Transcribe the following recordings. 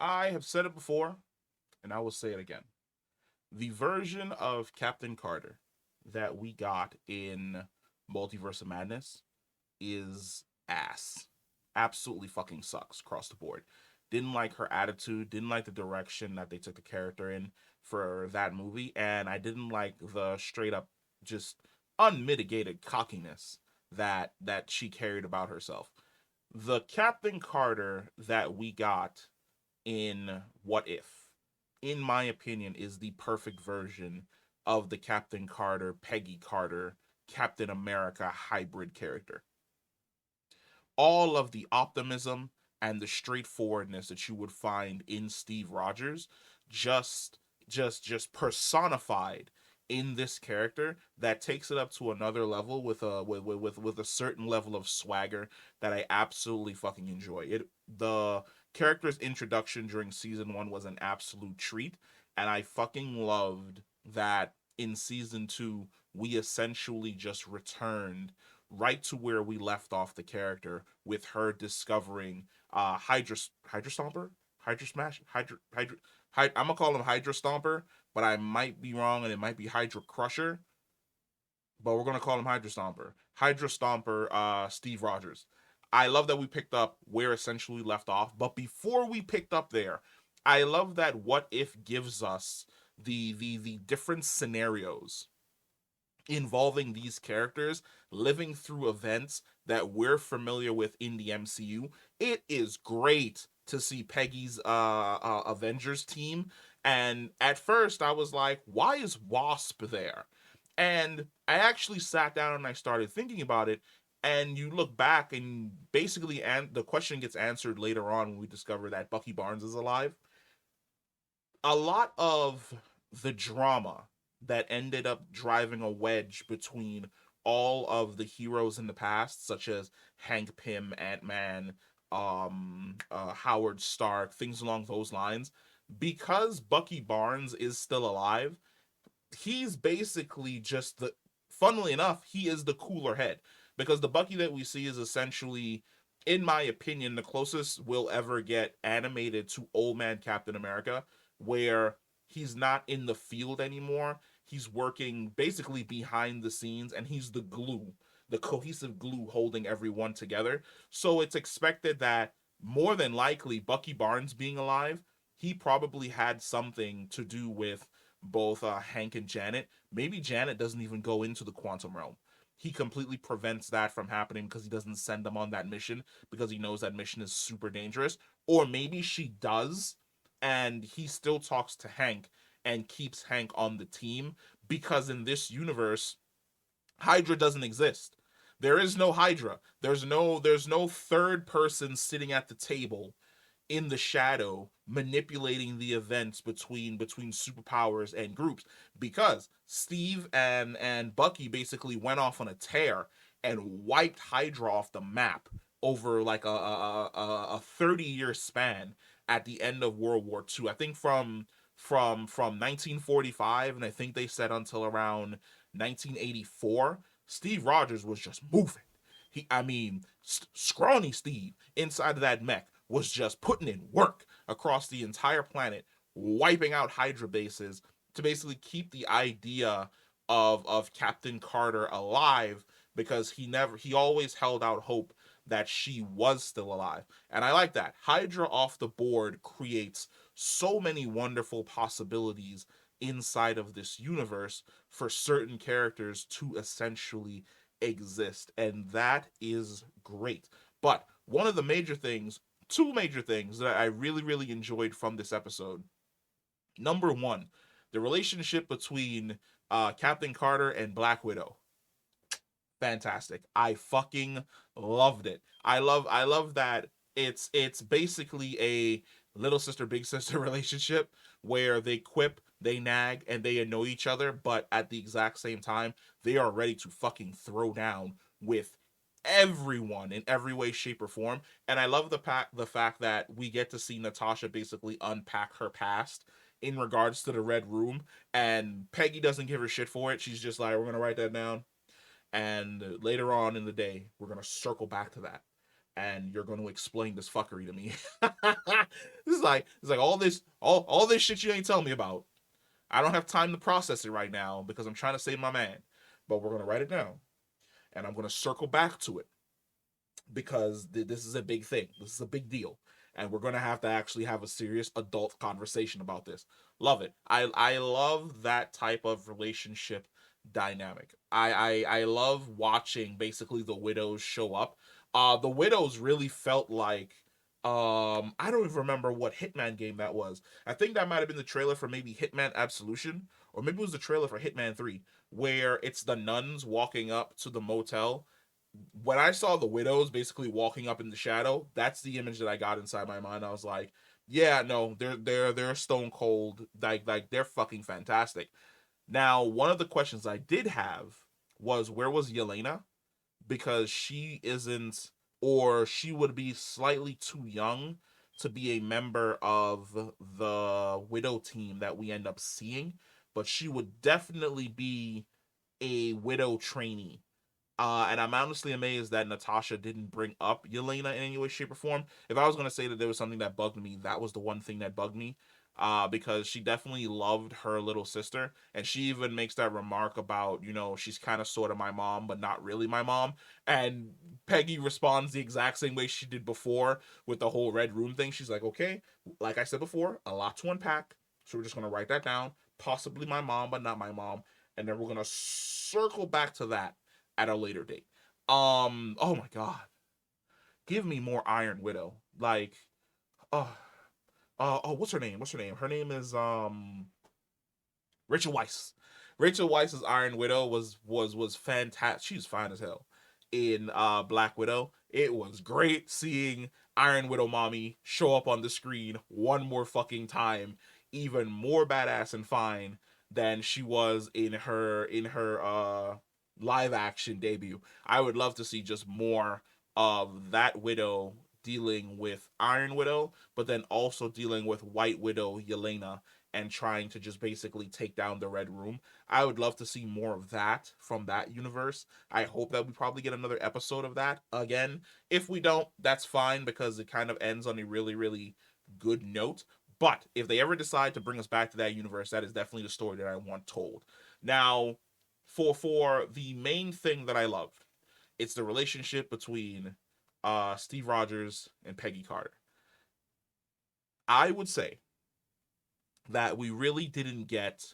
I have said it before, and I will say it again. The version of Captain Carter that we got in Multiverse of Madness is ass. Absolutely fucking sucks across the board. Didn't like her attitude, didn't like the direction that they took the character in for that movie, and I didn't like the straight up just unmitigated cockiness that she carried about herself. The Captain Carter that we got in What If, in my opinion, is the perfect version of the Captain Carter, Peggy Carter, Captain America hybrid character. All of the optimism and the straightforwardness that you would find in Steve Rogers just just personified in this character that takes it up to another level with with a certain level of swagger that I absolutely fucking enjoy. It the character's introduction during season 1 was an absolute treat, and I fucking loved that in season 2 we essentially just returned right to where we left off the character with her discovering Hydra Stomper, Hydra Smash, I'm gonna call him Hydra Stomper, but I might be wrong and it might be Hydra Crusher, but we're gonna call him Hydra Stomper. Hydra Stomper, Steve Rogers. I love that we picked up where essentially we left off, but before we picked up there, I love that What If gives us the different scenarios involving these characters living through events that we're familiar with in the MCU. It is great to see Peggy's Avengers team. And at first, I was like, why is Wasp there? And I actually sat down and I started thinking about it. And you look back, and basically, and the question gets answered later on when we discover that Bucky Barnes is alive. A lot of the drama that ended up driving a wedge between all of the heroes in the past, such as Hank Pym, Ant Man, Howard Stark, things along those lines, because Bucky Barnes is still alive, he's basically just the. Funnily enough, he is the cooler head because the Bucky that we see is essentially, in my opinion, the closest we'll ever get animated to Old Man Captain America, where he's not in the field anymore. He's working basically behind the scenes, and he's the glue, the cohesive glue holding everyone together. So it's expected that more than likely, Bucky Barnes being alive, he probably had something to do with both Hank and Janet. Maybe Janet doesn't even go into the quantum realm. He completely prevents that from happening because he doesn't send them on that mission because he knows that mission is super dangerous. Or maybe she does, and he still talks to Hank and keeps Hank on the team because in this universe, Hydra doesn't exist. There is no Hydra. There's no third person sitting at the table in the shadow manipulating the events between superpowers and groups because Steve and Bucky basically went off on a tear and wiped Hydra off the map over like a 30-year span at the end of World War II. I think from 1945, and I think they said until around 1984, Steve Rogers was just moving. I mean, scrawny Steve inside of that mech was just putting in work across the entire planet, wiping out Hydra bases to basically keep the idea of Captain Carter alive because he always held out hope that she was still alive. And I like that. Hydra off the board creates so many wonderful possibilities inside of this universe for certain characters to essentially exist. And that is great. But one of the major things, two major things that I really, really enjoyed from this episode. Number one, the relationship between Captain Carter and Black Widow. Fantastic. I fucking loved it. I love that it's basically a little sister big sister relationship where they quip, they nag, and they annoy each other, but at the exact same time, they are ready to fucking throw down with everyone in every way, shape, or form. And I love the fact that we get to see Natasha basically unpack her past in regards to the Red Room, and Peggy doesn't give her shit for it. She's just like, we're gonna write that down, and later on in the day, we're gonna circle back to that. And you're going to explain this fuckery to me. This is it's like all this shit you ain't telling me about. I don't have time to process it right now because I'm trying to save my man. But we're gonna write it down, and I'm gonna circle back to it because this is a big thing. This is a big deal, and we're gonna have to actually have a serious adult conversation about this. Love it. I love that type of relationship dynamic. I love watching basically the widows show up. The widows really felt like I don't even remember what Hitman game that was. I think that might have been the trailer for maybe Hitman Absolution, or maybe it was the trailer for Hitman 3, where it's the nuns walking up to the motel. When I saw the widows basically walking up in the shadow, that's the image that I got inside my mind. I was like, yeah, no, they're stone cold, like they're fucking fantastic. Now, one of the questions I did have was where was Yelena? Because she isn't, or she would be slightly too young to be a member of the widow team that we end up seeing, but she would definitely be a widow trainee. And I'm honestly amazed that Natasha didn't bring up Yelena in any way, shape, or form. If I was going to say that there was something that bugged me, that was the one thing that bugged me. Because she definitely loved her little sister. And she even makes that remark about, she's kind of sort of my mom, but not really my mom. And Peggy responds the exact same way she did before with the whole red room thing. She's like, okay, like I said before, a lot to unpack. So we're just going to write that down. Possibly my mom, but not my mom. And then we're going to circle back to that at a later date. Oh my god. Give me more Iron Widow. Like, oh, what's her name? What's her name? Her name is Rachel Weisz. Rachel Weisz's Iron Widow was fantastic. She's fine as hell in Black Widow. It was great seeing Iron Widow mommy show up on the screen one more fucking time, even more badass and fine than she was in her live action debut. I would love to see just more of that Widow dealing with Iron Widow, but then also dealing with White Widow Yelena and trying to just basically take down the Red Room. I would love to see more of that from that universe. I hope that we probably get another episode of that again. If we don't, that's fine because it kind of ends on a really, really good note. But if they ever decide to bring us back to that universe, that is definitely the story that I want told. Now, for the main thing that I loved, it's the relationship between Steve Rogers and Peggy Carter. I would say that we really didn't get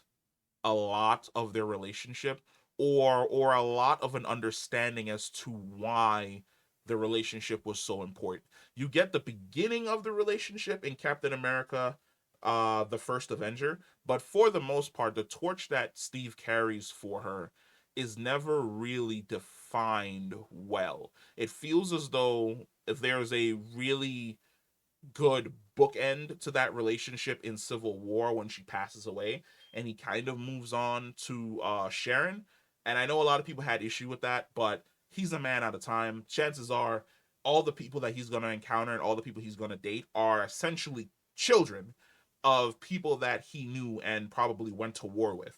a lot of their relationship or a lot of an understanding as to why the relationship was so important. You get the beginning of the relationship in Captain America the first Avenger, but for the most part the torch that Steve carries for her is never really defined well. It feels as though if there's a really good bookend to that relationship in Civil War when she passes away, and he kind of moves on to Sharon. And I know a lot of people had issue with that, but he's a man at a time. Chances are all the people that he's going to encounter and all the people he's going to date are essentially children of people that he knew and probably went to war with.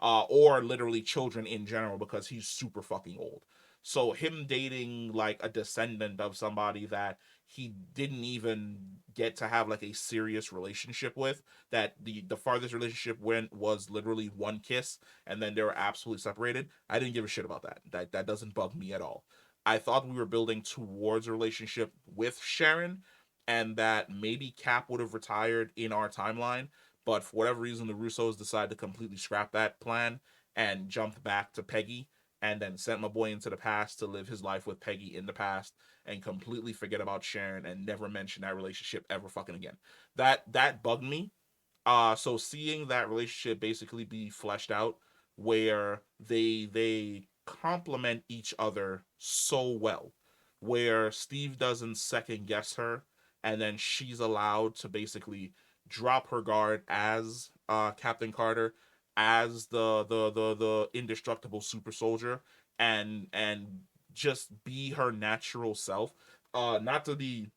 Or literally children in general because he's super fucking old. So him dating like a descendant of somebody that he didn't even get to have like a serious relationship with, that the farthest relationship went was literally one kiss and then they were absolutely separated. I didn't give a shit about that. That doesn't bug me at all. I thought we were building towards a relationship with Sharon and that maybe Cap would have retired in our timeline, but for whatever reason the Russos decided to completely scrap that plan and jumped back to Peggy and then sent my boy into the past to live his life with Peggy in the past and completely forget about Sharon and never mention that relationship ever fucking again. That bugged me. So seeing that relationship basically be fleshed out where they complement each other so well, where Steve doesn't second guess her, and then she's allowed to basically drop her guard as Captain Carter, as the indestructible super soldier, and just be her natural self. Not to be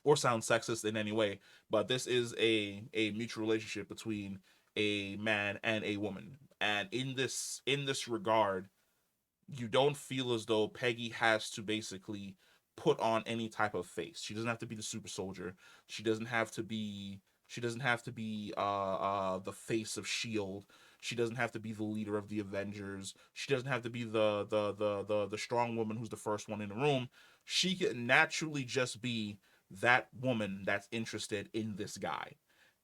or sound sexist in any way, but this is a mutual relationship between a man and a woman. And in this regard, you don't feel as though Peggy has to basically put on any type of face. She doesn't have to be the super soldier. She doesn't have to be the face of Shield. She doesn't have to be the leader of the Avengers. She doesn't have to be the strong woman who's the first one in the room. She can naturally just be that woman that's interested in this guy.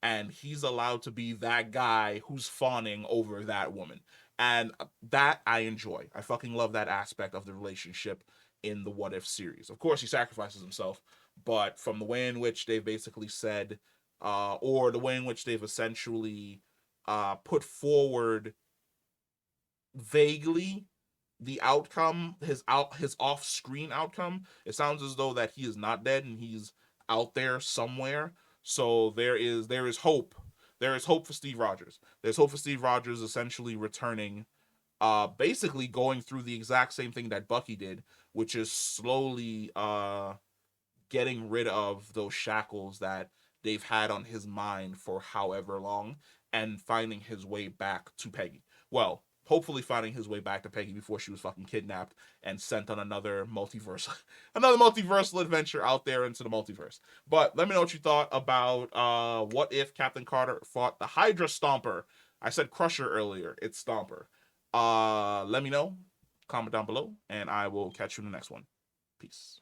And he's allowed to be that guy who's fawning over that woman. And that I enjoy. I fucking love that aspect of the relationship in the What If series. Of course, he sacrifices himself, but from the way in which they've basically said, or the way in which they've essentially put forward vaguely the outcome, his off-screen outcome, it sounds as though that he is not dead and he's out there somewhere. So there is hope. There is hope for Steve Rogers. There's hope for Steve Rogers essentially returning, basically going through the exact same thing that Bucky did, which is slowly getting rid of those shackles that they've had on his mind for however long, and finding his way back to Peggy. Well, hopefully finding his way back to Peggy before she was fucking kidnapped and sent on another multiverse, another multiversal adventure out there into the multiverse. But let me know what you thought about what if Captain Carter fought the Hydra Stomper. I said Crusher earlier. It's Stomper. Let me know. Comment down below, and I will catch you in the next one. Peace.